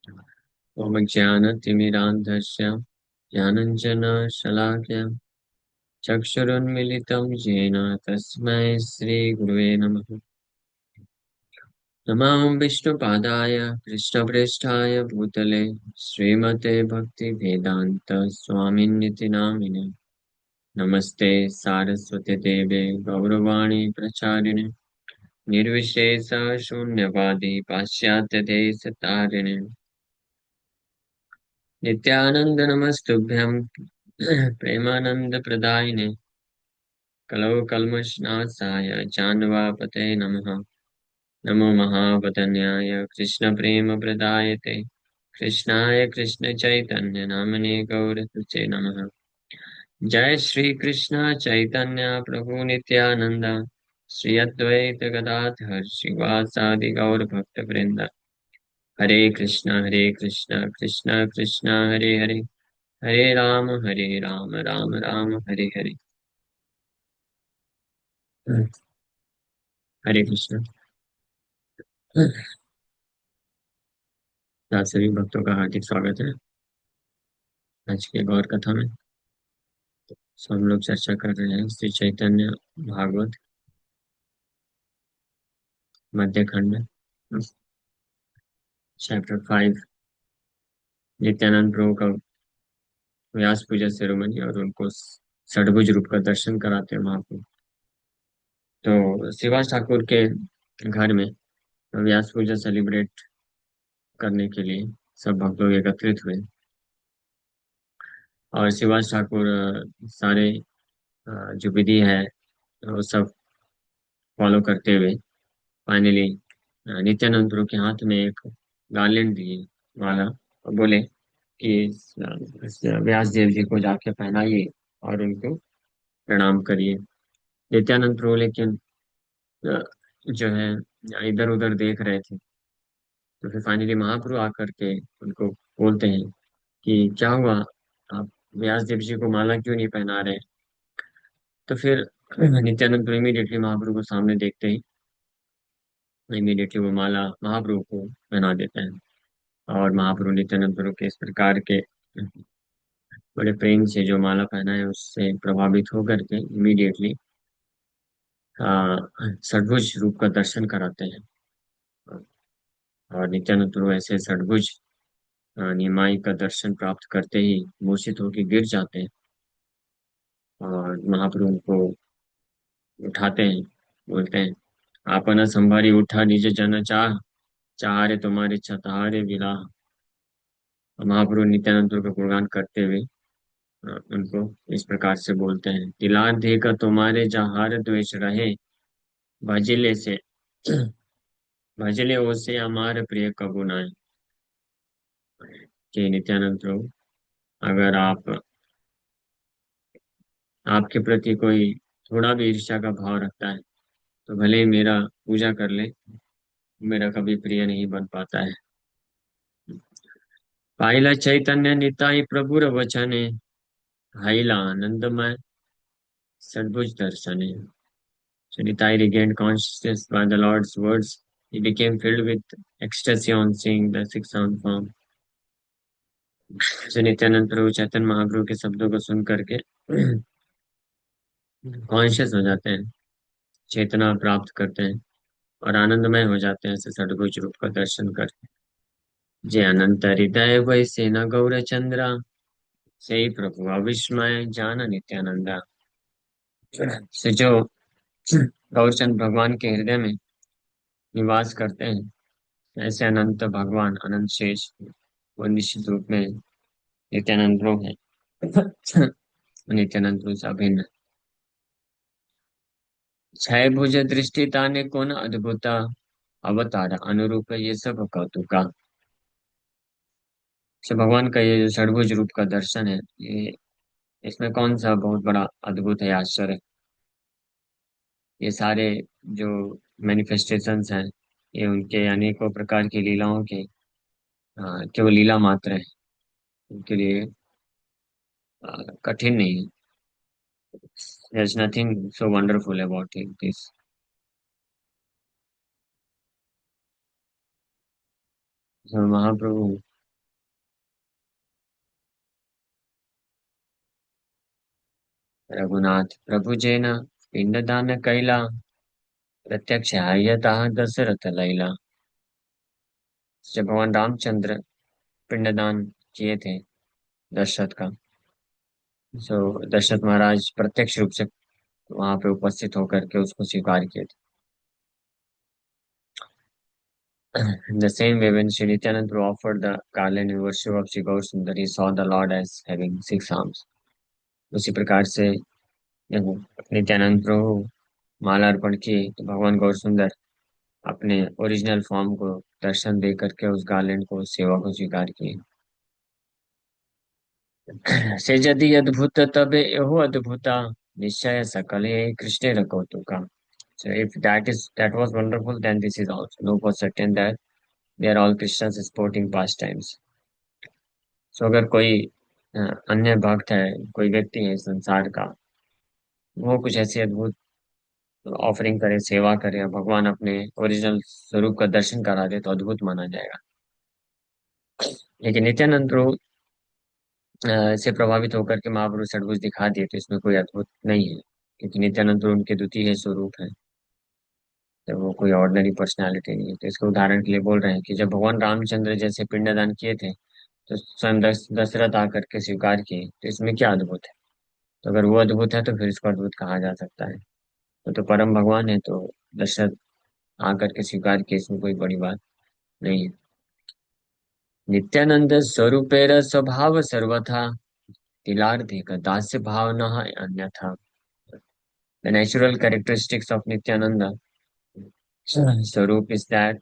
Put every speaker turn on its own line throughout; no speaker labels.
ओम ज्ञानतिमिरान्धस्य ज्ञानञ्जनशलाकया चक्षुरुन्मिलितं येन तस्मै श्रीगुरुवे नमः। नमो विष्णुपादाय कृष्णप्रेष्ठाय भूतले श्रीमते भक्तिवेदान्त स्वामिन्निति नामिने। नमस्ते सारस्वती देवे गौरवाणी प्रचारिणे निर्विशेष शून्यवादी पाश्चात्य देश तारिणे नित्यानंद नमस्तुभ्यं प्रेमानंद प्रदायिने कलौ कल्मषनाशाय चान्वापते नमः। नमो महावदन्याय कृष्ण प्रेम प्रदायते कृष्णाय कृष्ण चैतन्य नामने गौरतुचे नमः। जय श्री कृष्ण चैतन्य प्रभु नित्यानंद श्री अद्वैत गदाधर श्रीवासादि गौर भक्त वृंद। हरे कृष्ण कृष्ण कृष्ण हरे हरे हरे राम राम राम हरे हरे। हरे कृष्ण। आप सभी भक्तों का हार्दिक स्वागत है आज के गौर कथा में। सो हम लोग चर्चा कर रहे हैं श्री चैतन्य भागवत मध्य खंड में चैप्टर 5 नित्यानंद प्रभु का व्यास पूजा सेरेमनी और उनको षडभुज रूप का दर्शन कराते हैं महाप्रभु। तो शिवाज ठाकुर के घर में व्यास पूजा सेलिब्रेट करने के लिए सब भक्त लोग एकत्रित हुए और शिवाज ठाकुर सारे जो विधि है वो सब फॉलो करते हुए फाइनली नित्यानंद प्रभु के हाथ में एक गार्लेंड दिए माला और बोले कि व्यास देव जी को जाके पहनाइए और उनको प्रणाम करिए। नित्यानंद प्रभु लेकिन अ, जो है इधर उधर देख रहे थे। तो फिर फाइनली महाप्रभु आकर के उनको बोलते हैं कि क्या हुआ, आप व्यास देव जी को माला क्यों नहीं पहना रहे। तो फिर नित्यानंद प्रभु इमीडिएटली महाप्रभु को सामने देखते ही इमीडिएटली वो माला महाप्रभु को पहना देते हैं। और महाप्रभु नित्यानंद प्रभु के इस प्रकार के बड़े प्रेम से जो माला पहना है उससे प्रभावित होकर के इमीडिएटली षडभुज रूप का दर्शन कराते हैं। और नित्यानंद प्रभु ऐसे षडभुज निमाई का दर्शन प्राप्त करते ही मूर्छित होकर गिर जाते हैं और महाप्रभु को उठाते हैं, बोलते हैं आपन संभारी उठा निज जन चाह चाहरे तुम्हारी छतहारे विलाह। और महाप्रभु नित्यानंद प्रभु का गुणगान करते हुए उनको इस प्रकार से बोलते हैं दिलार देगा तुम्हारे जहार द्वेष रहे भजिले से भजले ओसे हमारे प्रिय कबू नाय। कि नित्यानंद प्रभु अगर आपके प्रति कोई थोड़ा भी ईर्ष्या का भाव रखता है तो भले ही मेरा पूजा कर ले, मेरा कभी प्रिय नहीं बन पाता है। पाइला चैतन्य निताई प्रभुर वचने हाइला आनंदमय षडभुज दर्शने। So Nitai regained consciousness by the Lord's words. He became filled with ecstasy on seeing the six-sound form. So Nityanand प्रभु चैतन्य महाप्रभु के शब्दों को सुन करके कॉन्शियस हो जाते हैं, चेतना प्राप्त करते हैं और आनंदमय हो जाते हैं ऐसे षडभुज रूप का दर्शन करके। जय अनंत हृदय वै सेना गौर चंद्रा से प्रभु अविस्मय जान नित्यानंदा। से जो गौरचंद भगवान के हृदय में निवास करते हैं ऐसे अनंत भगवान अनंत शेष वो निश्चित रूप में नित्यानंद प्रभु है। नित्यानंद प्रभु से अभिन्न। छय भुज दृष्टि ताने कौन अद्भुत अवतार अनुरूप ये सब कौतुका। से भगवान का ये जो षडभुज रूप का दर्शन है ये इसमें कौन सा बहुत बड़ा अद्भुत है, आश्चर्य है। ये सारे जो मैनिफेस्टेशंस हैं ये उनके अनेकों प्रकार की लीलाओं के केवल लीला मात्र है, उनके लिए कठिन नहीं है। There's nothing so wonderful about it, this. So, महाप्रभु रघुनाथ प्रभु जेन पिंडदान कैला प्रत्यक्ष आयता दशरथ लैला। जब भगवान रामचंद्र पिंडदान किए थे दशरथ का, सो दशरथ महाराज प्रत्यक्ष रूप से वहां पे उपस्थित होकर के उसको स्वीकार किए थे। The same way when Sri Nityanand Prabhu offered the garland in worship of Sri Gaur Sundar, he saw the Lord as having 6 arms. उसी प्रकार से जब नित्यानंद प्रभु माला अर्पण किए तो भगवान गौर सुंदर अपने ओरिजिनल फॉर्म को दर्शन दे करके उस गार्लैंड को, उस सेवा को स्वीकार किए। से यदि अद्भुत तबे एहो अद्भुता निश्चय सकले Krishna कौतुका। So if that was wonderful, then this is also no for certain that they are all Krishna's sporting pastimes. So अगर कोई अ, अन्य भक्त है, कोई व्यक्ति है संसार का, वो कुछ ऐसी अद्भुत ऑफरिंग करे, सेवा करे और भगवान अपने ओरिजिनल स्वरूप का दर्शन करा दे तो अद्भुत माना जाएगा। लेकिन नित्यानंद प्रभु से प्रभावित होकर के महापुरुष षड्भुज दिखा दिए तो इसमें कोई अद्भुत नहीं है, क्योंकि नित्यानंद प्रभु उनके द्वितीय स्वरूप है, तो वो कोई ऑर्डिनरी पर्सनालिटी नहीं है। तो इसके उदाहरण के लिए बोल रहे हैं कि जब भगवान रामचंद्र जैसे पिंडदान किए थे तो स्वयं दशरथ आकर के स्वीकार किए, तो इसमें क्या अद्भुत है? तो अगर वो अद्भुत है तो फिर इसको अद्भुत कहा जा सकता है। तो परम भगवान है, तो दशरथ आकर के स्वीकार किए, इसमें कोई बड़ी बात नहीं है। नित्यानंद स्वरूपेर स्वभाव सर्वथा तिलार्धिक दास्य भावना अन्यथा। The natural characteristics of Nityananda Swarup is that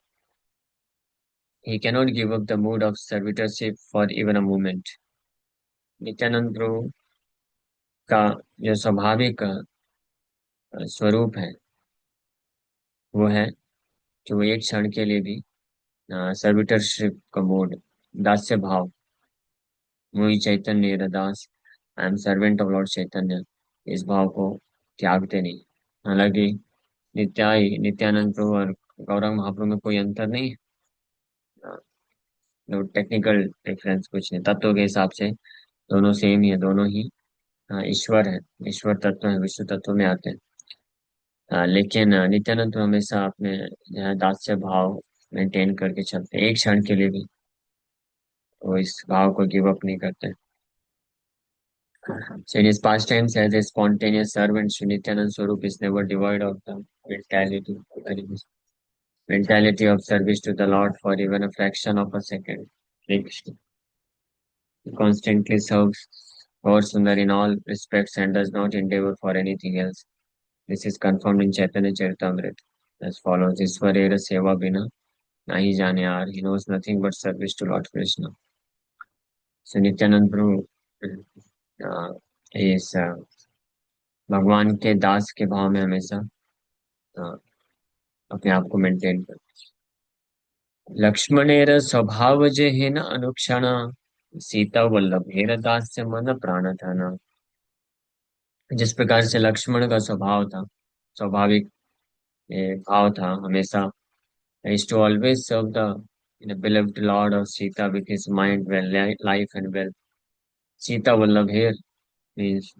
he cannot give up the mood of servitorship for even a moment. Nityanand प्रभु का जो स्वाभाविक स्वरूप है वो है कि वो एक क्षण के लिए भी सर्विटरशिप का मूड, दास्य भाव, मुई चैतन्य रदास, I am servant of lord Chaitanya, इस भाव को त्यागते नहीं। हालांकि नित्यानंद प्रभु और गौरंग महाप्रभु में कोई अंतर नहीं है, टेक्निकल डिफरेंस कुछ नहीं, तत्व के हिसाब से दोनों सेम ही है, दोनों ही ईश्वर है, ईश्वर तत्व है, विश्व तत्व में आते हैं। लेकिन नित्यानंद तो हमेशा अपने दास्य भाव मेंटेन करके चलते हैं, एक क्षण के लिए भी वो इस भाव को गिव अप नहीं करते। So in his pastimes as a spontaneous servant, Sri Nityanand Swarup is never devoid of the mentality, mentality of service to the Lord for even a fraction of a second. Like, he constantly serves Gaur Sundar in all respects and does not endeavor for anything else. This is confirmed in Chaitanya Charitamrita as follows: Iswarera Seva Bina Nahi Jane Aar. He knows nothing but service to Lord Krishna. So Nityanand Prabhu is भगवान के दास के भाव में हमेशा अ, अपने आप को maintain कर। लक्ष्मणेर स्वभाव जे है न अनुक्षण सीता वल्लभेर दास्य मन प्राण धन। जिस प्रकार से लक्ष्मण का स्वभाव था, स्वाभाविक भाव था हमेशा, is to always serve the beloved Lord of Sita with his mind, well, life and wealth. Sita Vallabh here means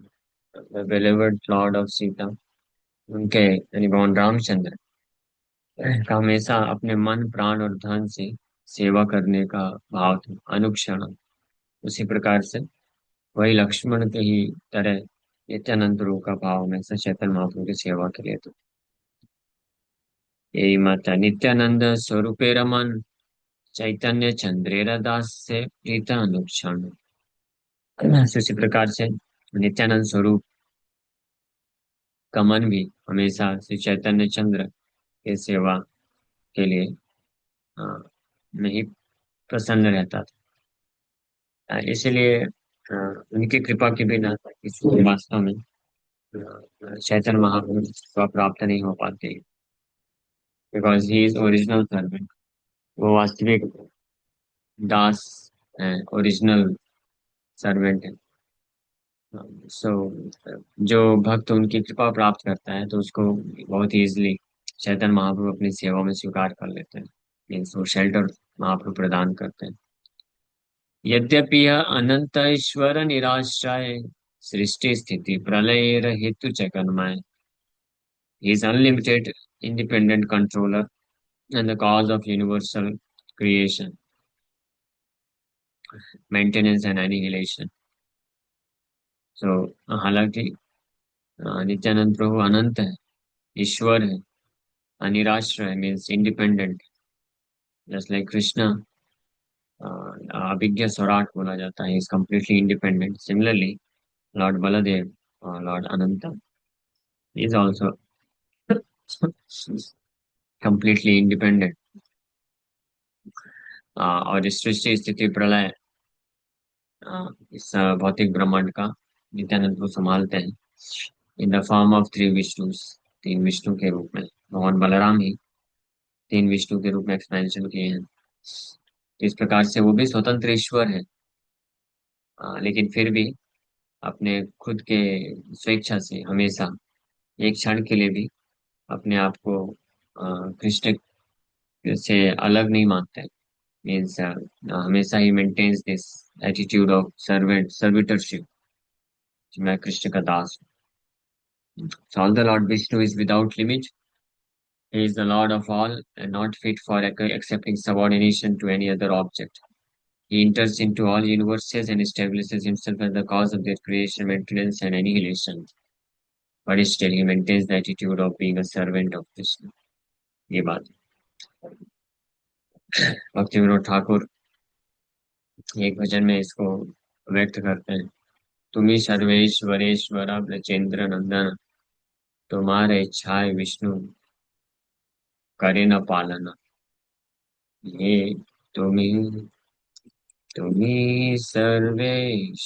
the beloved Lord of Sita, उनके यानी भगवान रामचंद्र का हमेशा अपने मन प्राण और धन से सेवा करने का भाव था अनुक्षण। उसी प्रकार से वही लक्ष्मण के ही तरह नित्यानंद प्रभु का भाव हमेशा चैतन्य महाप्रभु की सेवा के लिए था। यही मत है। नित्यानंद स्वरूपे रमन चैतन्य चंद्रेरा दास से प्रीत अनुक्षण। उसी प्रकार से नित्यानंद स्वरूप का मन भी हमेशा श्री चैतन्य चंद्र के सेवा के लिए में ही प्रसन्न रहता था। इसलिए उनकी कृपा के बिना किसी को वास्तव में चैतन्य महाप्रभु को प्राप्त नहीं हो पाते, because he is original servant. वो वास्तविक दास है, ओरिजिनल सर्वेंट है। सो जो भक्त उनकी कृपा प्राप्त करता है तो उसको बहुत इजीली चैतन्य महाप्रभु अपनी सेवा में स्वीकार कर लेते हैं, मीन्स वो शेल्टर महाप्रभु प्रदान करते हैं। यद्यपि यह अनंत ईश्वर निराश्रय सृष्टि स्थिति प्रलय हेतु च कर्मय. He is unlimited, independent controller and the cause of universal creation, maintenance and annihilation. So हालांकि नित्यानंद प्रभु अनंत है, ईश्वर है, अनिराश्रय है, means independent, just like Krishna अभिज्ञ स्वराट बोला जाता है, is completely independent. Similarly lord Baladev और lord Anant is also completely independent. और इस सृष्टि स्थिति प्रलय इस भौतिक ब्रह्मांड का नित्यानंद को संभालते हैं in the form of three Vishnus, तीन विष्णु के रूप में. भगवान बलराम ही तीन विष्णु के रूप में एक्सपेंशन किए हैं. तो इस प्रकार से वो भी स्वतंत्र ईश्वर है, लेकिन फिर भी अपने खुद के स्वेच्छा से हमेशा एक क्षण के लिए भी अपने आप को कृष्ण से अलग नहीं मानते. मीन्स हमेशा ही maintains this attitude of servitorship, मैं कृष्ण का दास हूँ. So although Lord Vishnu is without limit, he is the Lord of all and not fit for accepting subordination to any other object. He enters into all universes and establishes himself as the cause of their creation, maintenance, and annihilation. But still, he maintains the attitude of being a servant of Krishna. ये बात भक्ति विनोद ठाकुर एक भजन में इसको व्यक्त करते हैं. तुम्ही सर्वेश्वरेश्वर ब्रजेंद्र नंदन, तुम्हारे इच्छाए विष्णु करे न पालना. ये तुम्ही तुम्ही सर्वेश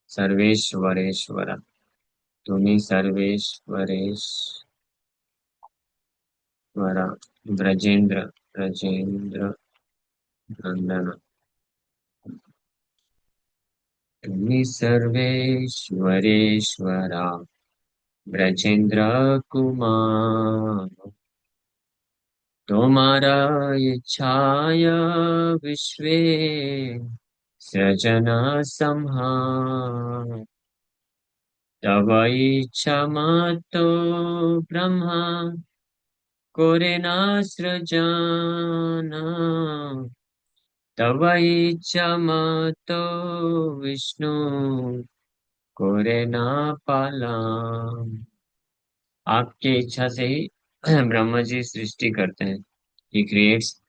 सर्वेश्वरेश्वर, तुम्ही सर्वेश्वरेश्वर ब्रजेंद्र ब्रजेंद्र नंदन, तुम्ही सर्वेश्वरेश्वरा ब्रजेंद्र कुमार. तुम्हारा इच्छाया विश्वे सृजना संहार. तव इच्छा मतो ब्रह्मा कोरे न सृजना. तव इच्छा मतो विष्णु कोरे न पाला. आपके इच्छा से ही ब्रह्मा जी सृष्टि करते हैं, ही क्रिएट्स,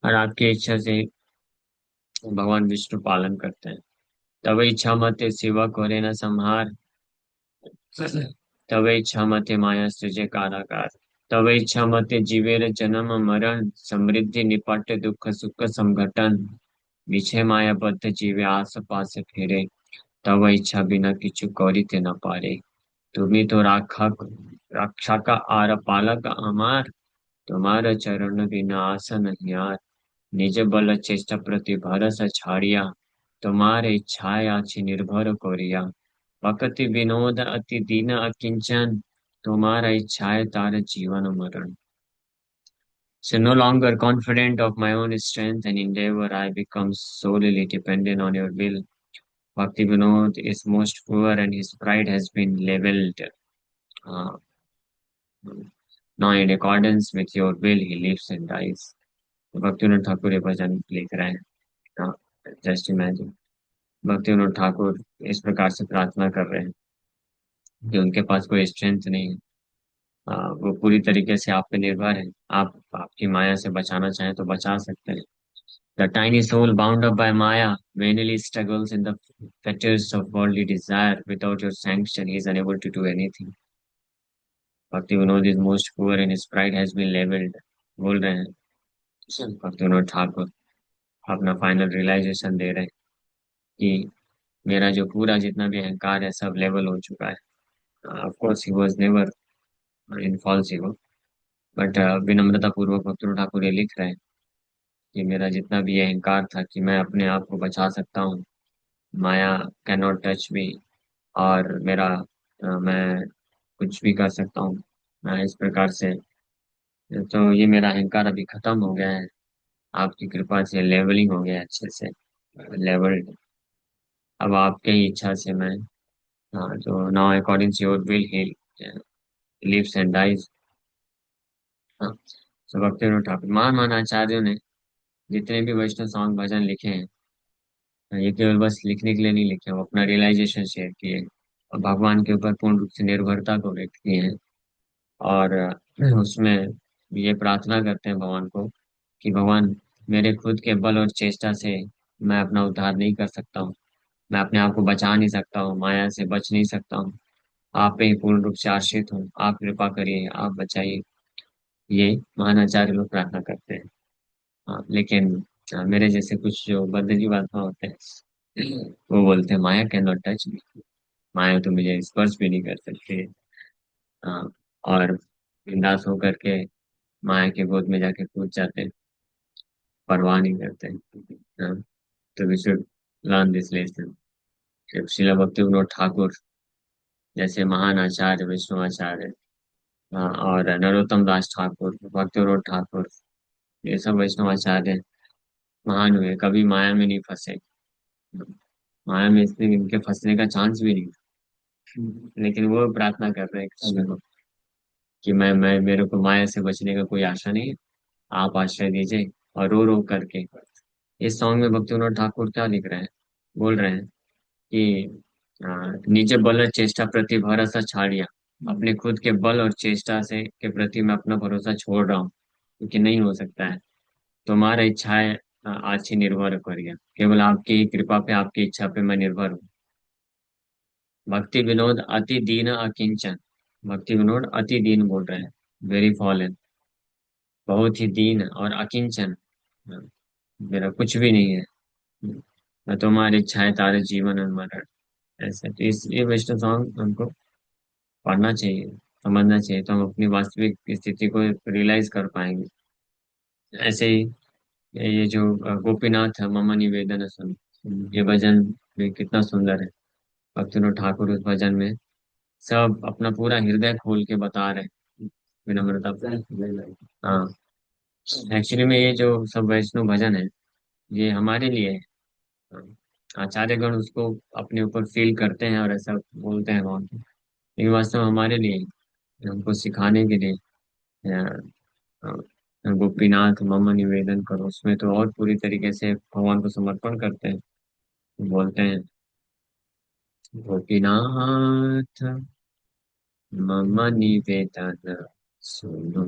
और आपकी इच्छा से ही भगवान विष्णु पालन करते हैं. तब इच्छा मते शिव कोरे न संहार, तब इच्छा मते माया सृजे कारागार. तब इच्छा मते जीवेर जन्म मरण समृद्धि निपट दुख सुख संघटन. विषय माया बद्ध जीवे आस पास फेरे, तब इच्छा बिना किछु कौरिते न पारे. तुम्ही तो रक्षा का आर पालक अमार, तुम्हारा चरण बिना आस नहीं यार. निज बल चेष्टा प्रति भरस छाड़िया, तुम्हारे इच्छाए आछि निर्भर कोरिया. भक्ति विनोद अति दीन अकिंचन, तुम्हारा इच्छाए तार जीवन मरण. So no longer confident of my own strength and endeavor, I become solely dependent on your will. Bhakti Vinod is most poor and his pride has been leveled. Uh, Now in accordance with your will, he lives and dies. भक्ति विनोद ठाकुर ये भजन लिख रहे हैं. Just imagine, भक्ति विनोद ठाकुर इस प्रकार से प्रार्थना कर रहे हैं कि उनके पास कोई स्ट्रेंथ नहीं है. वो पूरी तरीके से आप पे निर्भर है. आप आपकी माया से बचाना चाहें तो बचा सकते हैं. The tiny soul bound up by Maya vainly struggles in the fetters of worldly desire. Without your sanction, he is unable to do anything. Bhakti Vinod is most poor and his pride has been leveled. बोल रहे हैं भक्ति विनोद ठाकुर, अपना final realisation दे रहे हैं कि मेरा जो पूरा जितना भी अहंकार है सब लेवल हो चुका है. Of course he was never in false ego, but विनम्रता पूर्वक भक्ति विनोद ठाकुर ये लिख रहे हैं कि मेरा जितना भी अहंकार था कि मैं अपने आप को बचा सकता हूँ, माया कैन नॉट टच मी, और मैं कुछ भी कर सकता हूँ, मैं इस प्रकार से, तो ये मेरा अहंकार अभी खत्म हो गया है. आपकी कृपा से लेवलिंग हो गया है अच्छे से, लेवल्ड. अब आपके ही इच्छा से मैं, हाँ, जो now according to your will he lives and dies. हाँ, तो भक्ति विनोद ठाकुर, महान महान आचार्यों ने जितने भी वैष्णव सॉन्ग भजन लिखे हैं, ये केवल बस लिखने के लिए नहीं लिखे, वो अपना रियलाइजेशन शेयर किए और भगवान के ऊपर पूर्ण रूप से निर्भरता को व्यक्त किए हैं। और उसमें ये प्रार्थना करते हैं भगवान को कि भगवान, मेरे खुद के बल और चेष्टा से मैं अपना उद्धार नहीं कर सकता हूँ, मैं अपने आप को बचा नहीं सकता हूँ, माया से बच नहीं सकता हूँ। आप पे ही पूर्ण रूप से आश्रित हूँ, आप कृपा करिए, आप बचाइए। ये महान आचार्य लोग प्रार्थना करते हैं। हाँ, लेकिन मेरे जैसे कुछ जो बद्ध जीवात्मा होते हैं, वो बोलते हैं माया कैन नॉट टच मी, माया तो मुझे स्पर्श भी नहीं कर सकती। हाँ, और बिंदास होकर के माया के गोद में जाके कूद जाते हैं, परवाह नहीं करते हैं। हाँ, तो we should learn this lesson. Srila Bhakti Vinod Thakur जैसे महान आचार्य, विष्णु आचार्य, और नरोत्तम दास ठाकुर, भक्ति विनोद ठाकुर, ये सब वैष्णव आचार्य महान हुए, कभी माया में नहीं फंसे। माया में इसलिए इनके फंसने का चांस भी नहीं था। लेकिन वो प्रार्थना कर रहे हैं कृष्ण को कि मैं मेरे को माया से बचने का कोई आशा नहीं है, आप आश्रय दीजिए। और रो रो करके इस सॉन्ग में भक्ति विनोद ठाकुर क्या लिख रहे हैं, बोल रहे हैं कि निज बल और चेष्टा प्रति भरोसा छाड़िया, अपने खुद के बल और चेष्टा से के प्रति मैं अपना भरोसा छोड़ रहा हूँ, क्योंकि नहीं हो सकता है। तुम्हारा इच्छाएं आज ही निर्भर करिए, केवल आपकी ही कृपा पे, आपकी इच्छा पे मैं निर्भर हूँ। भक्ति विनोद अति दीन अकिंचन, भक्ति विनोद अति दीन बोल रहे हैं, वेरी फॉलन, बहुत ही दीन और अकिंचन, मेरा कुछ भी नहीं है, मैं तुम्हारी इच्छाएं तारे जीवन और मरण। ऐसे तो इस ये वैष्णव सॉन्ग हमको पढ़ना चाहिए, समझना चाहिए, तो हम अपनी वास्तविक स्थिति को रियलाइज कर पाएंगे। ऐसे ही ये जो गोपीनाथ है, मम निवेदन सुन, ये भजन भी कितना सुंदर है। भक्तिनाथ ठाकुर उस भजन में सब अपना पूरा हृदय खोल के बता रहे हैं, विनम्रता से। हाँ, एक्चुअली में ये जो सब वैष्णव भजन है, ये हमारे लिए है। हाँ, आचार्यगण उसको अपने ऊपर फील करते हैं और ऐसा बोलते हैं वहाँ पे, लेकिन वास्तव में हमारे लिए है, हमको सिखाने के लिए। गोपीनाथ मम निवेदन करो, उसमें तो और पूरी तरीके से भगवान को समर्पण करते हैं, बोलते हैं गोपीनाथ मम निवेदन सुनो,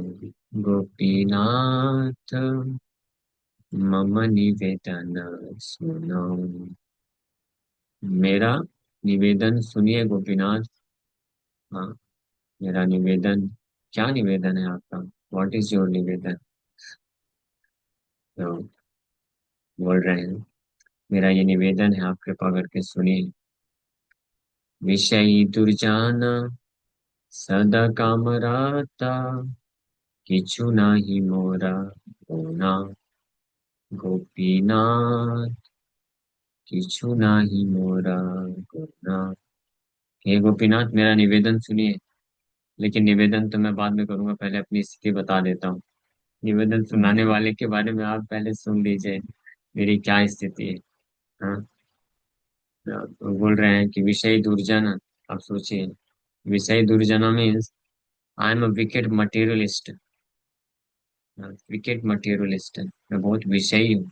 गोपीनाथ मम निवेदन सुनो, मेरा निवेदन सुनिए गोपीनाथ। हाँ, मेरा निवेदन, क्या निवेदन है आपका, व्हाट इज योर निवेदन, तो बोल रहे हैं मेरा ये निवेदन है, आप कृपा करके सुनिए। विषयी दुर्जान सदा कामराता, किछु नाही मोरा होना, गोपीनाथ किछु नाही मोरा होना। हे गोपीनाथ, मेरा निवेदन सुनिए। लेकिन निवेदन तो मैं बाद में करूंगा, पहले अपनी स्थिति बता देता हूँ। निवेदन सुनाने वाले के बारे में आप पहले सुन लीजिए, मेरी क्या स्थिति है। हाँ, तो बोल रहे हैं कि विषय दुर्जन, आप सोचिए, विषय दुर्जन means I am a wicked materialist, wicked materialist, मैं बहुत विषयी हूँ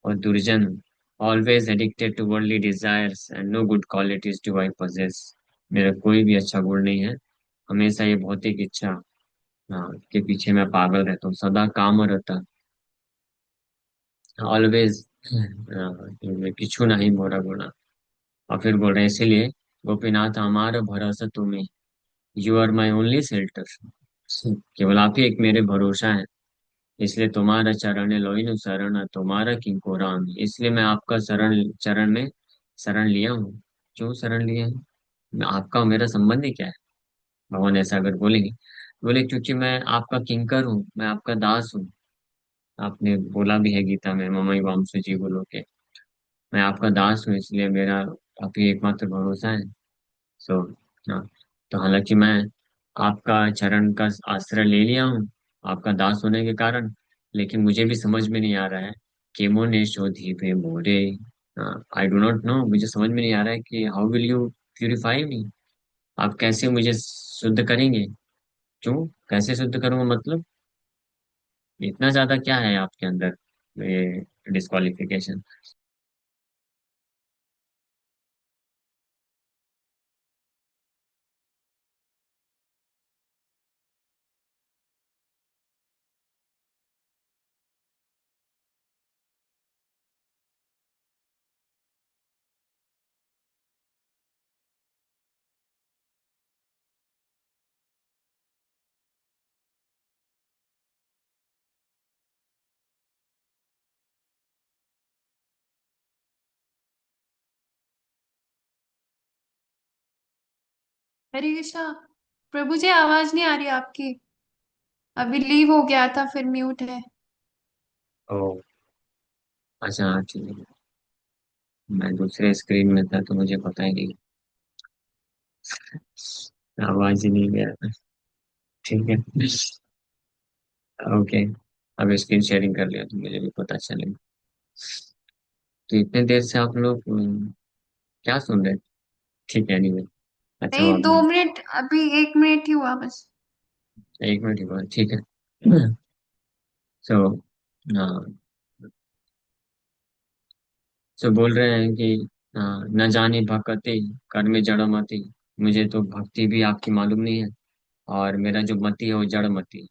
और दुर्जन, always addicted to worldly desires and no good qualities do I possess, मेरा कोई भी अच्छा गुण नहीं है, हमेशा ये भौतिक इच्छा, के पीछे मैं पागल रहता हूँ, सदा काम रहता, ऑलवेज, किछु नहीं मोरा गुणा। और फिर बोल रहे हैं इसीलिए गोपीनाथ हमारा भरोसा तुम्हें, you are my only shelter, केवल आप ही एक मेरे भरोसा है, इसलिए तुम्हारा चरण लोइन शरण, तुम्हारा किंकोरा अमी। इसलिए मैं आपका शरण चरण में शरण लिया हूँ। क्यों शरण लिया है, आपका और मेरा संबंध ही क्या है, भगवान ऐसा अगर बोलेंगे, बोले क्योंकि मैं आपका किंकर हूँ, मैं आपका दास हूँ। आपने बोला भी है गीता में, ममई वामसु जीव लोके, मैं आपका दास हूँ, इसलिए मेरा आप ही एकमात्र भरोसा है। सो, हाँ, तो हालांकि मैं आपका चरण का आश्रय ले लिया हूँ, आपका दास होने के कारण, लेकिन मुझे भी समझ में नहीं आ रहा है कि मोने शोधी पे मोरे, आई डू नॉट नो, मुझे समझ में नहीं आ रहा है कि हाउ विल यू प्यूरिफाई मी। आप कैसे मुझे शुद्ध करेंगे? क्यों? कैसे शुद्ध करूंगा मतलब? इतना ज्यादा क्या है आपके अंदर ये डिस्क्वालिफिकेशन?
हरे कृष्णा। प्रभु जी, आवाज नहीं आ रही आपकी। अभी लीव हो गया था, फिर म्यूट है।
ओ, अच्छा ठीक है। मैं दूसरे स्क्रीन में था तो मुझे पता ही नहीं, आवाज ही नहीं गया। ठीक है, ओके। अब स्क्रीन शेयरिंग कर लिया तो मुझे भी पता चलेगा। तो इतने देर से आप लोग क्या सुन रहे थे? ठीक है, एनीवे। अच्छा, वो
नहीं, दो
आपने
मिनट अभी, 1 मिनट ही हुआ बस।
1 मिनट ही हुआ, ठीक है। सो सो बोल रहे हैं कि न जाने भक्ति कर्म जड़मति। मुझे तो भक्ति भी आपकी मालूम नहीं है, और मेरा जो मति है वो जड़मति है।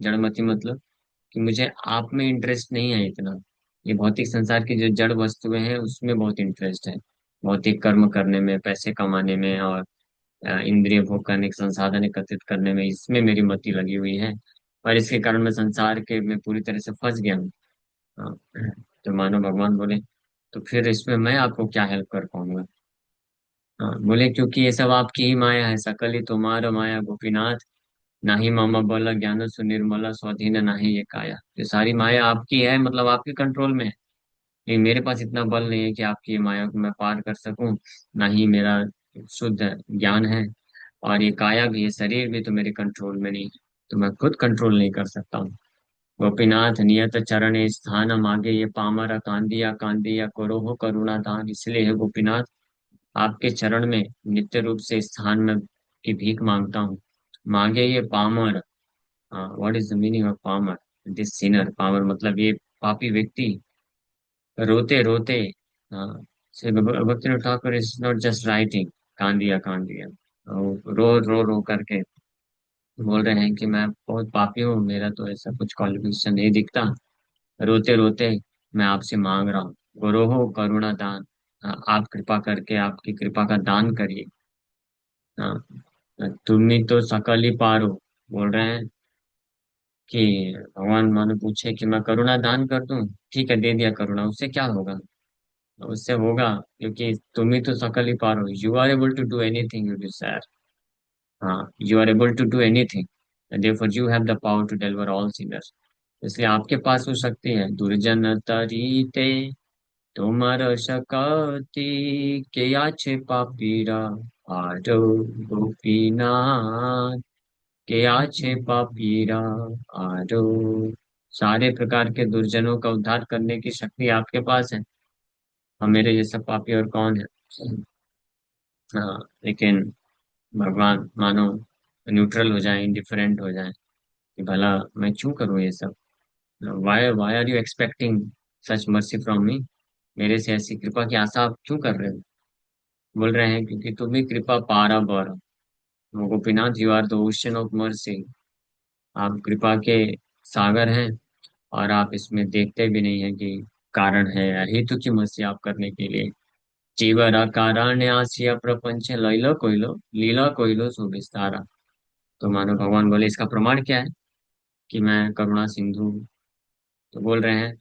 जड़मति मतलब कि मुझे आप में इंटरेस्ट नहीं है इतना। ये भौतिक संसार की जो जड़ वस्तुएं हैं उसमें बहुत इंटरेस्ट है। भौतिक कर्म करने में, पैसे कमाने में, और इंद्रिय भोग करने के संसाधन एकत्रित करने में, इसमें मेरी मति लगी हुई है। और इसके कारण मैं संसार के में पूरी तरह से फंस गया हूँ। हाँ, तो मानो भगवान बोले, तो फिर इसमें मैं आपको क्या हेल्प कर पाऊंगा? हाँ, बोले क्योंकि ये सब आपकी ही माया है, सकल ही तुम्हारा माया गोपीनाथ। नाही मामा बल ज्ञान सुनिर्मला स्वाधीन नाही ये काया। ये सारी माया आपकी है, मतलब आपके कंट्रोल में है। लेकिन मेरे पास इतना बल नहीं है कि आपकी ये माया को मैं पार कर सकूं। ना ही मेरा शुद्ध ज्ञान है, और ये काया भी, ये शरीर भी तो मेरे कंट्रोल में नहीं है। तो मैं खुद कंट्रोल नहीं कर सकता हूँ। गोपीनाथ नियत चरण स्थान मागे ये पामर कांदिया कांदिया करो हो करुणा दान। इसलिए है गोपीनाथ, आपके चरण में नित्य रूप से स्थान में की भीख मांगता हूँ। मांगे ये पामर। What is the meaning of पामर? This sinner. पामर मतलब ये पापी व्यक्ति, रोते रोते। से भक्ति Thakur is not just writing कान दिया, रो रो रो करके बोल रहे हैं कि मैं बहुत पापी हूँ, मेरा तो ऐसा कुछ क्वालिफिकेशन नहीं दिखता। रोते रोते मैं आपसे मांग रहा हूँ, गुरु हो करुणा दान। आप कृपा करके आपकी कृपा का दान करिए। तुम ही तो सकल ही पार हो। बोल रहे हैं कि भगवान मानो पूछे कि मैं करुणा दान कर दूं। ठीक है, दे दिया करुणा, उससे क्या होगा? उससे होगा, क्योंकि तुम ही तो सकल ही पार हो, you are able to do anything you desire. हाँ, you are able to do anything, therefore you have the power to deliver all sinners. इसलिए आपके पास वो शक्ति है। दुर्जन तरीते তোমার শকাতি কে আছে পাপীরা আরো गोपीनाथ। के आछे पापीरा आरो। सारे प्रकार के दुर्जनों का उद्धार करने की शक्ति आपके पास है। हम मेरे जैसा पापी और कौन है? हाँ, लेकिन भगवान मानो न्यूट्रल हो जाए, इंडिफरेंट हो जाए कि भला मैं क्यों करूँ ये सब? Why why are you expecting such mercy from me? मेरे से ऐसी कृपा की आशा आप क्यों कर रहे हो? बोल रहे हैं क्योंकि तुम ही कृपा पारा बर। Gopinath, you are the ocean of mercy. आप कृपा के सागर हैं, और आप इसमें देखते भी नहीं है कि कारण है हेतु की मस्ती आप करने के लिए। जीवरा कारण्य आसिया प्रपंच लैलो कोइलो लीला कोइलो सुविस्तारा। तो मानो भगवान बोले, इसका प्रमाण क्या है कि मैं करुणा सिंधु हूँ? तो बोल रहे हैं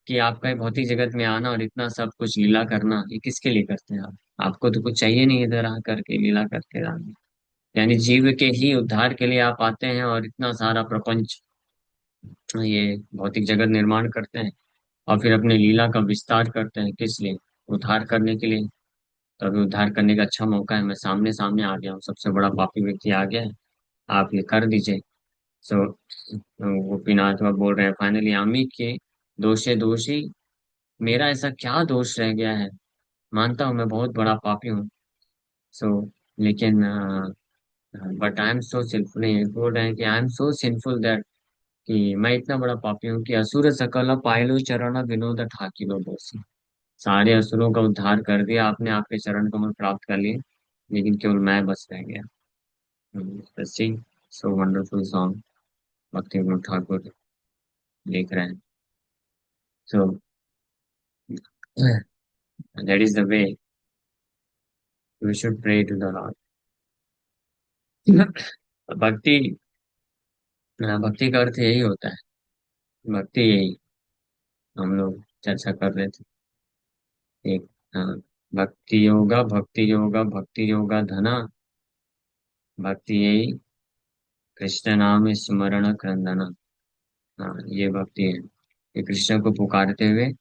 कि आपका ये भौतिक जगत में आना और इतना सब कुछ लीला करना, ये किसके लिए करते हैं आप? आपको तो कुछ चाहिए नहीं इधर आ करके लीला करते रहना। यानी जीव के ही उद्धार के लिए आप आते हैं, और इतना सारा प्रपंच, ये भौतिक जगत निर्माण करते हैं, और फिर अपने लीला का विस्तार करते हैं। किस लिए? उद्धार करने के लिए। तो अभी उद्धार करने का अच्छा मौका है, मैं सामने सामने आ गया हूँ, सबसे बड़ा पापी व्यक्ति आ गया है। आप ये कर दीजिए। सो गोपीनाथ बाबा बोल रहे हैं, फाइनली आमी के दोषे दोषी मेरा ऐसा क्या दोष रह गया है। मानता हूँ मैं बहुत बड़ा पापी हूँ। सो लेकिन but I am so sinful, बोल रहे हैं कि I am so sinful that, कि मैं इतना बड़ा पापी हूँ कि असुर सकल पायलो चरण विनोद ठाकिलो दोषी। सारे असुरों का उद्धार कर दिया आपने, आपके चरण कमल प्राप्त कर लिए, लेकिन केवल मैं बस रह गया। सिंग सो वंडरफुल सॉन्ग, भक्ति विनोद ठाकुर लिख रहे हैं। So that is the way we should pray to the lord. भक्ति, भक्ति का अर्थ यही होता है। भक्ति यही हम लोग चर्चा कर रहे थे। एक भक्ति योगा भक्ति योगा धना, भक्ति यही कृष्ण नाम स्मरण क्रंदना। हाँ, ये भक्ति है कि कृष्ण को पुकारते हुए,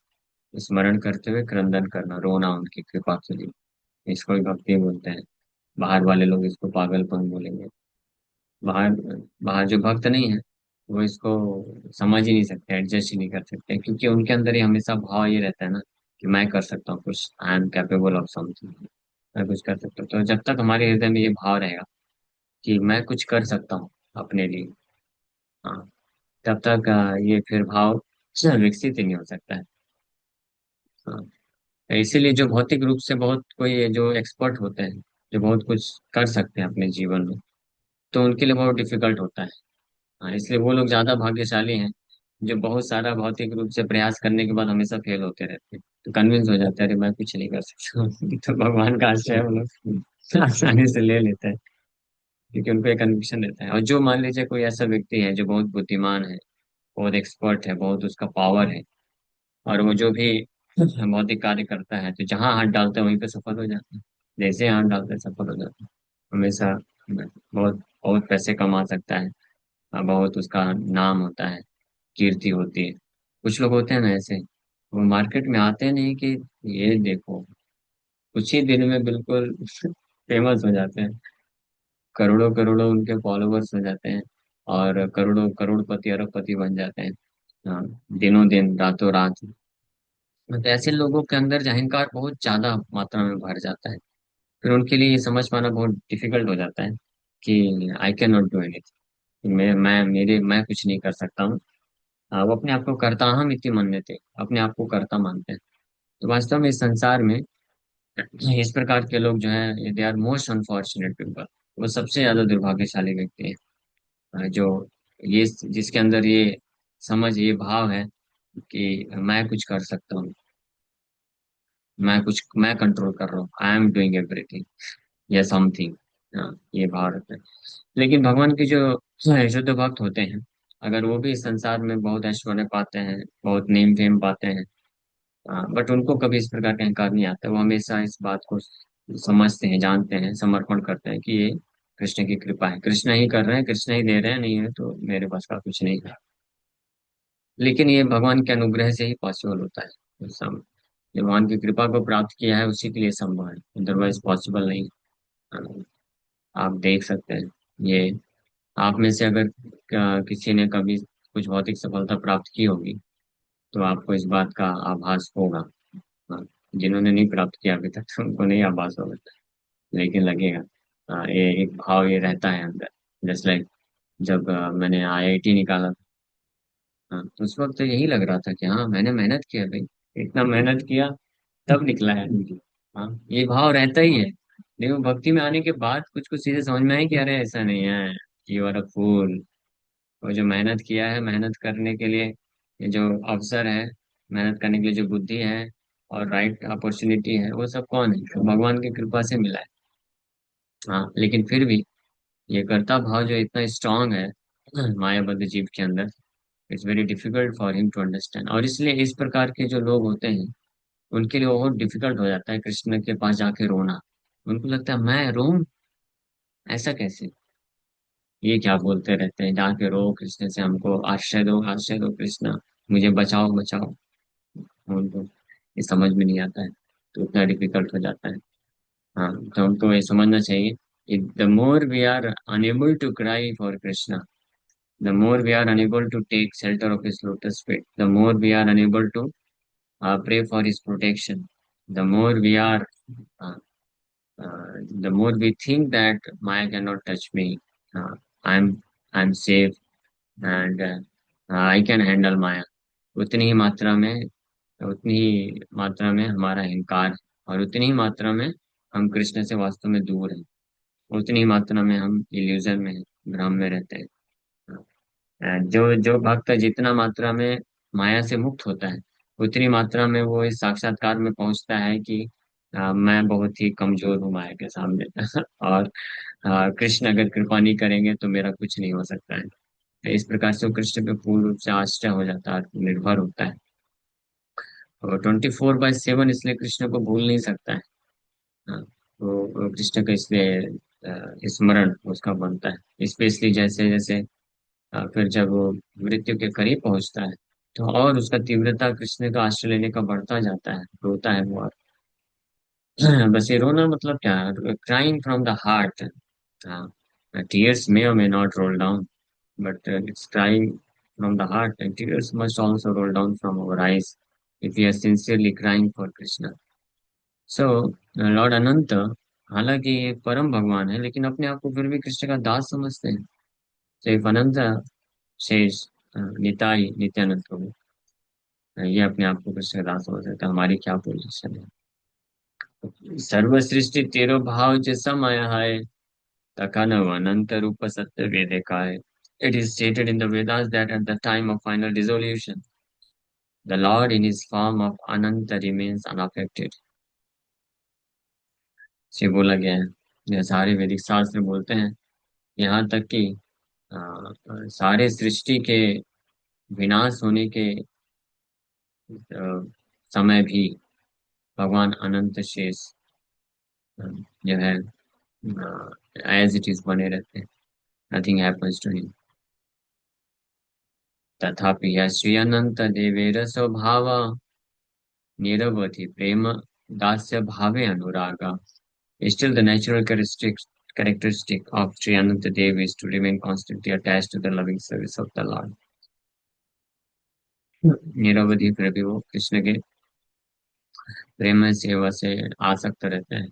स्मरण करते हुए क्रंदन करना, रोना उनकी कृपा के लिए। इसको ही भक्ति बोलते हैं। बाहर वाले लोग इसको पागलपन बोलेंगे। बाहर बाहर जो भक्त नहीं है वो इसको समझ ही नहीं सकते, एडजस्ट ही नहीं कर सकते, क्योंकि उनके अंदर ही हमेशा भाव ये रहता है ना कि मैं कर सकता हूँ कुछ, I am capable of something, मैं कुछ कर सकता हूँ। तो जब तक हमारे हृदय में ये भाव रहेगा कि मैं कुछ कर सकता हूँ अपने लिए, हाँ, तब तक ये फिर भाव विकसित ही नहीं हो सकता है। हाँ, तो इसीलिए जो भौतिक रूप से बहुत कोई जो एक्सपर्ट होते हैं, जो बहुत कुछ कर सकते हैं अपने जीवन में, तो उनके लिए बहुत डिफिकल्ट होता है। हाँ, इसलिए वो लोग ज्यादा भाग्यशाली हैं जो बहुत सारा भौतिक रूप से प्रयास करने के बाद हमेशा फेल होते रहते हैं, तो कन्विंस हो जाते हैं अरे मैं कुछ नहीं कर सकता। तो भगवान का आश्रय वो लोग आसानी से ले लेते हैं, क्योंकि उनको एक कन्विक्शन रहता है। और जो मान लीजिए कोई ऐसा व्यक्ति है जो बहुत बुद्धिमान है, बहुत एक्सपर्ट है, बहुत उसका पावर है, और वो जो भी भौतिक कार्य करता है तो जहाँ हाथ डालता है वहीं पे सफल हो जाता है, जैसे हाथ डालता है सफल हो जाता है हमेशा। बहुत बहुत पैसे कमा सकता है, बहुत उसका नाम होता है, कीर्ति होती है। कुछ लोग होते हैं ना ऐसे, वो मार्केट में आते नहीं कि ये देखो, कुछ ही दिन में बिल्कुल फेमस हो जाते हैं, करोड़ों करोड़ों उनके फॉलोवर्स हो जाते हैं, और करोड़ों करोड़पति अरबपति बन जाते हैं। हाँ, दिनों दिन रातों रात। तो ऐसे लोगों के अंदर अहंकार बहुत ज्यादा मात्रा में भर जाता है। फिर उनके लिए ये समझ पाना बहुत डिफिकल्ट हो जाता है कि I can not do anything, मैं कुछ नहीं कर सकता हूँ। वो अपने आप को कर्ता, हम इति मन्यते, अपने आप को कर्ता मानते हैं। तो वास्तव में इस संसार में इस प्रकार के लोग जो है, they are most unfortunate people. वो सबसे ज्यादा दुर्भाग्यशाली व्यक्ति है, जो ये जिसके अंदर ये समझ, ये भाव है कि मैं कुछ कर सकता हूँ, मैं कंट्रोल कर रहा हूँ, आई एम डूइंग एवरीथिंग या समथिंग। हाँ, ये भाव रहता है। लेकिन भगवान के जो शुद्ध भक्त होते हैं, अगर वो भी इस संसार में बहुत ऐश्वर्य पाते हैं, बहुत नेम फेम पाते हैं, बट उनको कभी इस प्रकार का अहंकार नहीं आता। वो हमेशा इस बात को समझते हैं, जानते हैं, समर्पण करते हैं कि ये कृष्ण की कृपा है, कृष्ण ही कर रहे हैं, कृष्ण ही दे रहे हैं, नहीं है तो मेरे पास का कुछ नहीं है। लेकिन ये भगवान के अनुग्रह से ही पॉसिबल होता है। तो जो भगवान की कृपा को प्राप्त किया है उसी के लिए संभव है, अदरवाइज पॉसिबल नहीं है। आप देख सकते हैं ये, आप में से अगर किसी ने कभी कुछ भौतिक सफलता प्राप्त की होगी तो आपको इस बात का आभास होगा। हाँ, जिन्होंने नहीं प्राप्त किया अभी तक तो उनको नहीं आभास होगा, लेकिन लगेगा। ये एक भाव ये रहता है अंदर। जस्ट लाइक जब मैंने आईआईटी निकाला था, हाँ, तो उस वक्त तो यही लग रहा था कि हाँ मैंने मेहनत किया भाई, इतना मेहनत किया तब निकला है। हाँ, ये भाव रहता ही है। लेकिन भक्ति में आने के बाद कुछ कुछ चीजें समझ में आई कि अरे ऐसा नहीं है, यू आर अ फूल। वो जो मेहनत किया है, मेहनत करने के लिए ये जो अवसर है, मेहनत करने के लिए जो बुद्धि है और राइट अपॉर्चुनिटी है, वो सब कौन है, तो भगवान की कृपा से मिला है। हाँ, लेकिन फिर भी ये कर्ता भाव जो इतना स्ट्रांग है मायाबद्ध जीव के अंदर, it's very difficult for him to understand. और इसलिए इस प्रकार के जो लोग होते हैं उनके लिए बहुत डिफिकल्ट हो जाता है कृष्ण के पास जाके रोना। उनको लगता है मैं रो, ऐसा कैसे, ये क्या बोलते रहते हैं, जाके रो कृष्ण से, हमको आश्रय दो कृष्ण, मुझे बचाओ बचाओ। उनको ये समझ में नहीं आता है, तो उतना डिफिकल्ट हो जाता है। हाँ, तो हमको ये समझना चाहिए, the more we are unable to cry for Krishna, the more we are unable to take shelter of his lotus feet, the more we are unable to pray for his protection. The more we are, uh, the more we think that Maya cannot touch me. Uh, I'm I'm safe and I can handle Maya. उतनी ही मात्रा में उतनी ही मात्रा में हमारा अहंकार है, और उतनी ही मात्रा में हम कृष्ण से वास्तव में दूर हैं। उतनी ही मात्रा में हम इल्यूजन में हैं, भ्रम में रहते हैं। जो जो भक्त जितना मात्रा में माया से मुक्त होता है, उतनी मात्रा में वो इस साक्षात्कार में पहुंचता है कि मैं बहुत ही कमजोर हूँ माया के सामने। और कृष्ण अगर कृपा नहीं करेंगे तो मेरा कुछ नहीं हो सकता है। तो इस प्रकार से वो कृष्ण पे पूर्ण रूप से आश्रय हो जाता है, निर्भर होता है। और 24/7 इसलिए कृष्ण को भूल नहीं सकता है। हाँ, वो कृष्ण का इसलिए स्मरण उसका बनता है, स्पेशली जैसे जैसे फिर जब वो मृत्यु के करीब पहुंचता है, तो और उसका तीव्रता कृष्ण का आश्रय लेने का बढ़ता जाता है, रोता है वो। और बस ये रोना मतलब क्या, crying from the heart. Tears may और may not roll down, but it's crying from the heart, and tears must also roll down from our eyes if we are sincerely crying for Krishna. So, lord Anant हालांकि ये परम भगवान है, लेकिन अपने आप को फिर भी कृष्ण का दास समझते हैं। तो इफ अनंत शेष निताई नित्यानंद प्रभु, ये अपने आप को कृष्ण का दास समझते हैं, तो हमारी क्या पोजीशन है। सर्व सृष्टि तेरो भाव जैसा माया है, Takana Ananta Rupa Satya Vedakaya. It is stated in the Vedas that at the time of final dissolution, the Lord in his form of Ananta remains unaffected. से बोला गया है, यह सारे वैदिक शास्त्र बोलते हैं, यहाँ तक कि सारे सृष्टि के विनाश होने के समय भी भगवान अनंत शेष जो है एज इट इज बने रहते हैं। Nothing happens to him. तथापि यह श्री अनंत देवेर स्वभाव निरवधि प्रेम दास्य भावे अनुरागा. Still, the natural characteristic of Sri Anantadev is to remain constantly attached to the loving service of the Lord. निरवधि फिर भी वो कृष्ण के प्रेम सेवा से आसक्त रहते हैं।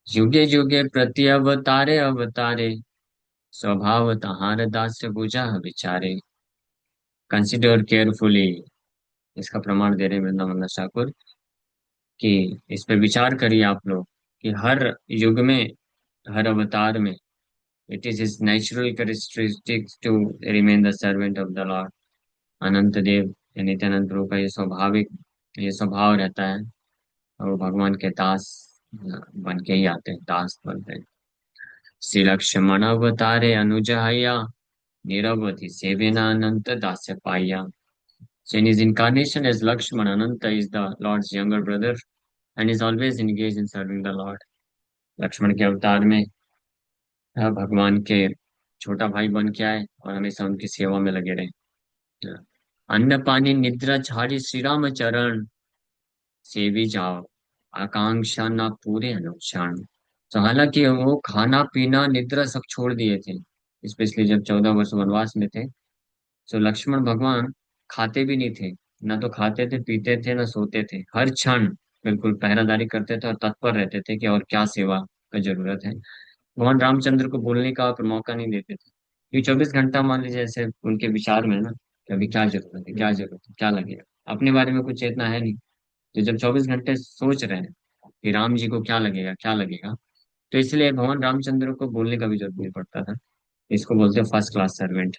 युगे युगे प्रति अवतारे अवतारे, स्वभाव तहार दास्य बुझा विचारे. कंसिडर केयरफुली, इसका प्रमाण दे रहे हैं वृंदावन ठाकुर कि इस पे विचार करिए आप लोग कि हर युग में, हर अवतार में, it is his natural characteristics to remain the servant of the lord. Anant Dev या नित्यानंद प्रभु का ये स्वाभाविक, ये स्वभाव रहता है, और वो भगवान के दास बन के ही आते हैं, दास बनते हैं. श्री लक्ष्मण अवतारे अनुजया, निरवधि सेवेना अनंत दास्य पाया. So in his incarnation as Lakshman, Ananta is the Lord's younger brother and is always engaged in serving the Lord. Lakshman के अवतार में भगवान के छोटा भाई बन के आए और हमेशा उनकी सेवा में लगे रहे. अन्न पानी निद्रा झाड़ी श्री राम चरण, सेवी जाओ आकांक्षा ना पूरे अनुक्षण. तो हालांकि वो खाना पीना निद्रा सब छोड़ दिए थे, स्पेशली जब 14 वर्ष वनवास में थे. तो लक्ष्मण भगवान खाते भी नहीं थे, ना तो खाते थे पीते थे ना सोते थे, हर क्षण बिल्कुल पहरादारी करते थे और तत्पर रहते थे कि और क्या सेवा का जरूरत है. भगवान रामचंद्र को बोलने का और मौका नहीं देते थे, ये 24 घंटा मान लीजिए जैसे उनके विचार में है ना, कि अभी क्या जरूरत है, क्या जरूरत है, क्या लगेगा, अपने बारे में कुछ चेतना है नहीं. तो जब 24 घंटे सोच रहे हैं कि राम जी को क्या लगेगा क्या लगेगा, तो इसलिए भगवान रामचंद्र को बोलने का भी जरूरत नहीं पड़ता था. इसको बोलते हैं फर्स्ट क्लास सर्वेंट,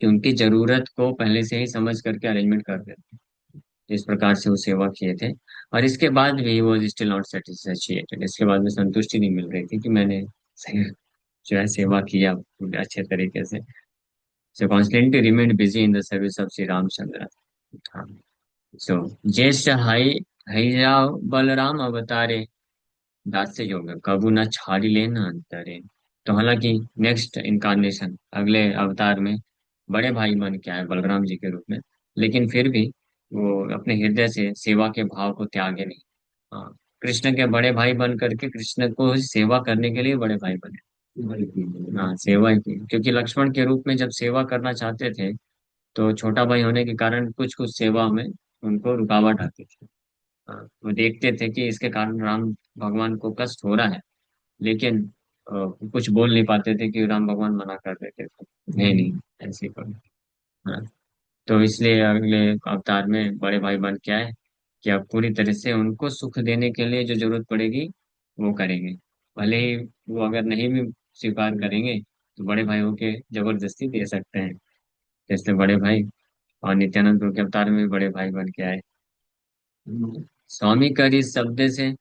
कि उनकी जरूरत को पहले से ही समझ करके अरेंजमेंट कर देते. इस प्रकार से वो सेवा किए थे, और इसके बाद भी वो स्टिल नॉट सेटिस्फेक्टेड. इसके बाद में संतुष्टि नहीं मिल रही थी कि मैंने जो है सेवा किया पूरे अच्छे तरीके से. सो constantly remain busy in the service of Shri Ramchandra. हाँ. सो ज्येष्ठ हाई हईराव बलराम अवतारे, दास्य योग कबू न छाड़ी लेना अंतरे. तो हालांकि नेक्स्ट इनकारनेशन, अगले अवतार में बड़े भाई बन के आए बलराम जी के रूप में, लेकिन फिर भी वो अपने हृदय से सेवा के भाव को त्यागे नहीं. हाँ, कृष्ण के बड़े भाई बन करके कृष्ण को सेवा करने के लिए बड़े भाई बने. हाँ, सेवा ही की, क्योंकि लक्ष्मण के रूप में जब सेवा करना चाहते थे, तो छोटा भाई होने के कारण कुछ कुछ सेवा में उनको रुकावट आती थी। हाँ, वो देखते थे कि इसके कारण राम भगवान को कष्ट हो रहा है, लेकिन कुछ बोल नहीं पाते थे कि राम भगवान मना कर देते थे, नहीं नहीं ऐसे करो। हाँ, तो इसलिए अगले अवतार में बड़े भाई बन के आए कि अब पूरी तरह से उनको सुख देने के लिए जो जरूरत पड़ेगी वो करेंगे। भले ही वो अगर नहीं भी स्वीकार करेंगे तो बड़े भाइयों के जबरदस्ती दे सकते हैं। जैसे बड़े भाई, और नित्यानंद प्रभु के अवतार में भी बड़े भाई बन के आए। स्वामी करी शब्द से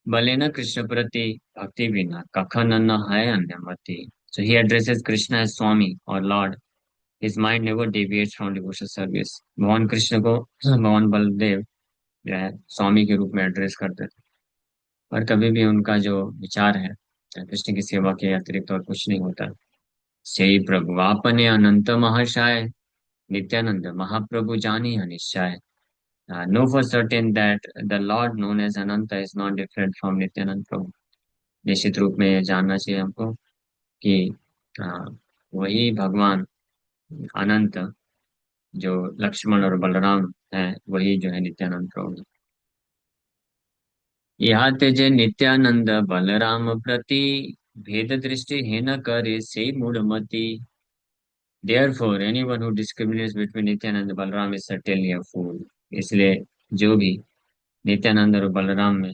भले न कृष्ण प्रति भक्ति बिना कखन न है अन्यमति। So he addresses Krishna as Swami or Lord. His mind never deviates from devotional service. भगवान कृष्ण को भगवान बलदेव जो है स्वामी के रूप में एड्रेस करते थे, और कभी भी उनका जो विचार है कृष्ण की सेवा के अतिरिक्त और कुछ नहीं होता। से प्रभु आपने अनंत महर्षाय नित्यानंद महाप्रभु जानी Anishchay. Know for certain that the Lord known as Ananta is not different from Nityanand Prabhu. निश्चित रूप में ये जानना चाहिए हमको कि वही भगवान अनंत जो लक्ष्मण और बलराम है, वही जो है नित्यानंद प्रभु। यहाँ तेजे नित्यानंद बलराम प्रति भेद दृष्टि है न करे से मूढ़मति। Therefore, anyone who discriminates between Nityanand and Balaram is certainly a fool. इसलिए जो भी नित्यानंद और बलराम में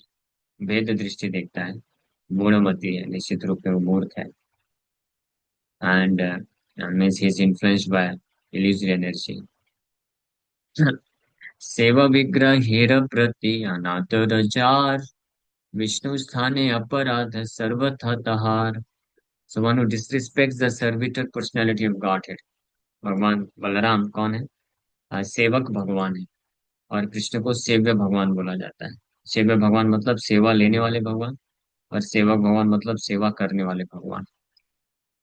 भेद दृष्टि देखता है, मूढ़मती है, निश्चित रूप से वो मूर्ख है। And means he is influenced by illusory energy. सेवा विग्रह हेर प्रति अनादर जार विष्णु स्थाने अपराध सर्वथा तहार। So one who disrespects the servitor personality of Godhead. भगवान बलराम कौन है? सेवक भगवान है, और कृष्ण को सेव्य भगवान बोला जाता है। सेव्य भगवान मतलब सेवा लेने वाले भगवान, और सेवक भगवान मतलब सेवा करने वाले भगवान।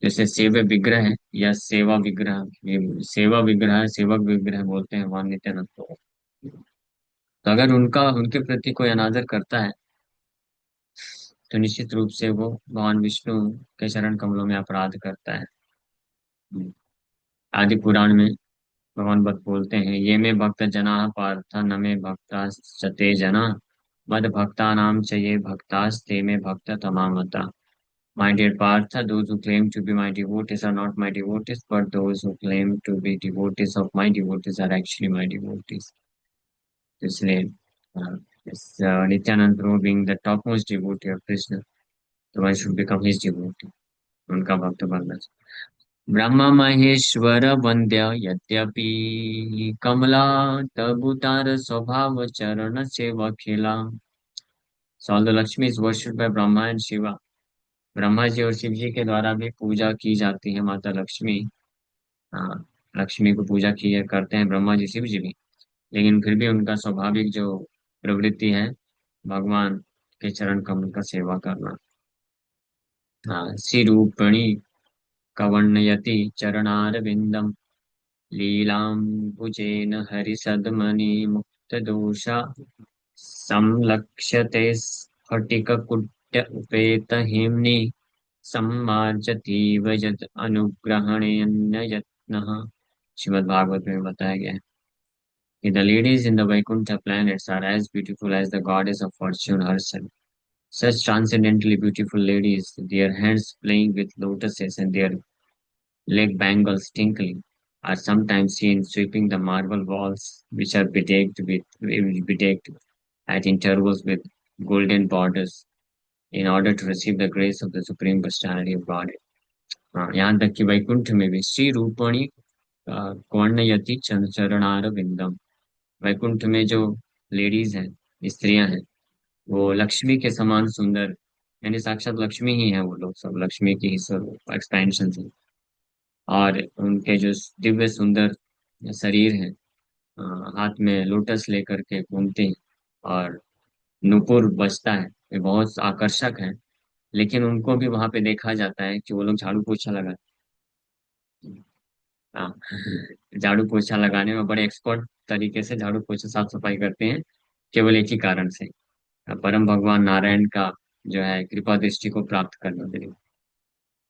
जैसे सेव्य विग्रह है या सेवा विग्रह, ये सेवा विग्रह है, सेवक विग्रह बोलते हैं भगवान नित्यानंद को। तो अगर उनका उनके प्रति कोई अनादर करता है तो निश्चित रूप से वो भगवान विष्णु के चरण कमलों में अपराध करता है। आदि पुराण में भगवान भक्त बोलते हैं, ये में भक्त जना पार्थ न में भक्ता सते जना मद भक्ता नाम च ये भक्तास्ते में भक्त तमामता। My dear Partha, those who claim to be my devotees are not my devotees, but those who claim to be devotees of my devotees are actually my devotees. तो इसलिए uh, Nityanand Prabhu being the topmost devotee of Krishna, तो one should become his devotee, उनका भक्त बनना चाहिए। ब्रह्मा महेश्वर वंद्य यद्यपि कमला तबुतार स्वभाव चरण सेवा खेला। So all the Lakshmi is worshipped by Brahma and Shiva. Brahma ji और शिव जी के द्वारा भी पूजा की जाती है माता लक्ष्मी। हाँ, लक्ष्मी को पूजा की करते हैं ब्रह्मा जी शिव जी भी, लेकिन फिर भी उनका स्वाभाविक जो प्रवृत्ति है भगवान के चरण कमल का सेवा करना। हाँ, सिरूपणी कवर्णयति चरणारविंदम लीलाम्बुजेन हरिसद्मनि मुक्तदोषा संलक्ष्यते स्फटिककुट्य उपेतहिम्नि सम्मार्जतीव यद् अनुग्रहणेन यत्नः। श्रीमद् भागवत में बताया गया है कि the ladies in the Vaikuntha planets are as beautiful as the goddess of fortune herself. Such transcendently beautiful ladies, their hands playing with lotuses and their leg bangles tinkling, are sometimes seen sweeping the marble walls, which are bedecked at intervals with golden borders, in order to receive the grace of the supreme personality of God. हाँ, यहाँ तक कि वैकुंठ में भी श्री रूपणी कौन्नयति चरणार विंदम। वैकुंठ में जो ladies हैं, स्त्रियां हैं, वो लक्ष्मी के समान सुंदर, यानी साक्षात लक्ष्मी ही है, वो लोग सब लक्ष्मी की ही सब एक्सपेंशन है। और उनके जो दिव्य सुंदर शरीर है, हाथ में लोटस लेकर के घूमते हैं, और नुपुर बजता है, ये बहुत आकर्षक है। लेकिन उनको भी वहां पे देखा जाता है कि वो लोग झाड़ू पोछा लगाते हैं। हाँ, झाड़ू पोछा लगाने में बड़े एक्सपर्ट तरीके से झाड़ू पोछा साफ सफाई करते हैं, केवल एक ही कारण से, परम भगवान नारायण का जो है कृपा दृष्टि को प्राप्त करने के लिए।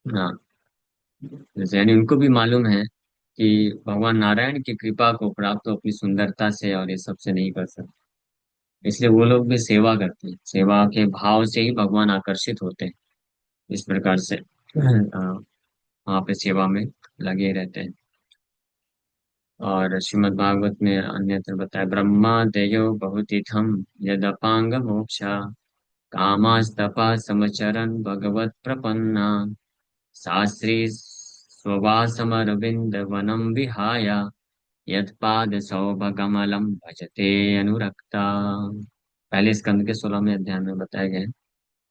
हाँ, जैसे यानी उनको भी मालूम है कि भगवान नारायण की कृपा को प्राप्त तो अपनी सुंदरता से और ये सबसे नहीं कर सकते। इसलिए वो लोग भी सेवा करते हैं, सेवा के भाव से ही भगवान आकर्षित होते हैं। इस प्रकार से वहाँ पे सेवा में लगे रहते हैं। और श्रीमद् भागवत में अन्यत्र बताया, ब्रह्मा दयो बहुतीथम यदपांग मोक्षा कामास्तपा समचरन भगवत प्रपन्ना शास्त्री स्ववासमरविंद वनम विहाय यत्पाद सौभगमलम भजते अनुरक्ता। पहले स्कंद के 16वें अध्याय में बताया गया है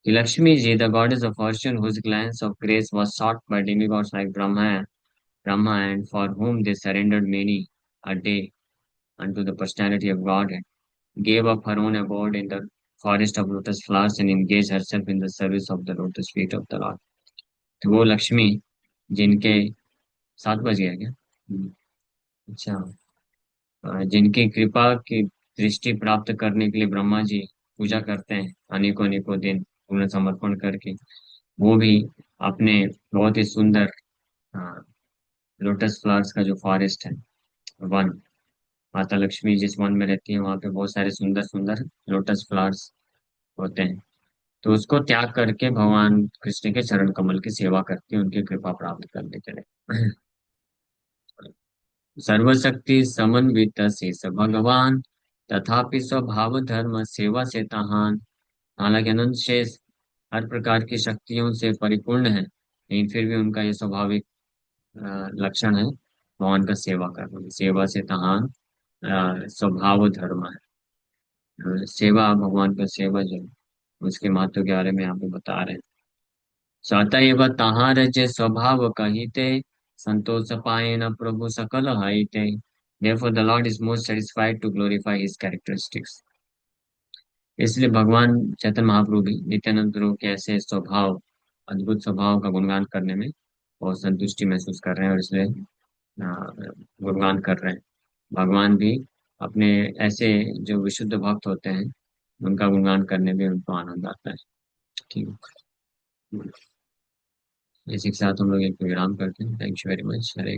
कि Lakshmi ji, the goddess of fortune, whose glance of grace was sought by demigods like Brahma, and for whom they surrendered many a day unto the personality of Godhead, gave up her own abode in the forest of lotus flowers and engaged herself in the service of the lotus feet of the Lord। तो वो लक्ष्मी जिनके 7 बज गया क्या? अच्छा। जिनकी कृपा की दृष्टि प्राप्त करने के लिए ब्रह्मा जी पूजा करते हैं अनेकों अनेकों दिन पूर्ण समर्पण करके, वो भी अपने बहुत ही सुंदर लोटस फ्लावर्स का जो फॉरेस्ट है, वन, माता लक्ष्मी जिस वन में रहती है वहां पे बहुत सारे सुंदर सुंदर लोटस फ्लावर्स होते हैं। तो उसको त्याग करके भगवान कृष्ण के चरण कमल की सेवा करती है उनकी कृपा प्राप्त करने के लिए। सर्वशक्ति समन्वित शेष भगवान, तथापि स्वभाव धर्म सेवा से तहान। हालांकि अनंत शेष हर प्रकार की शक्तियों से परिपूर्ण है, लेकिन फिर भी उनका ये स्वाभाविक लक्षण है भगवान का सेवा करना, सेवा से तहान स्वभाव धर्म है। सेवा, भगवान का सेवा जो है, उसके महत्व के बारे में यहाँ पे बता रहे हैं। सतएव तहाँ रज स्वभाव कहिते, संतोष पाए न प्रभु सकल हाइते। Therefore, the Lord is most satisfied to glorify his characteristics। इसलिए भगवान चैतन्य महाप्रभु भी नित्यानंद प्रभु के ऐसे स्वभाव, अद्भुत स्वभाव का गुणगान करने में बहुत संतुष्टि महसूस कर रहे हैं, और इसलिए गुणगान कर रहे हैं। भगवान भी अपने ऐसे जो विशुद्ध भक्त होते हैं उनका गुणगान करने में उनको आनंद आता है। ठीक है, इसी के साथ हम लोग एक विराम करते हैं। Thank you very much. Hare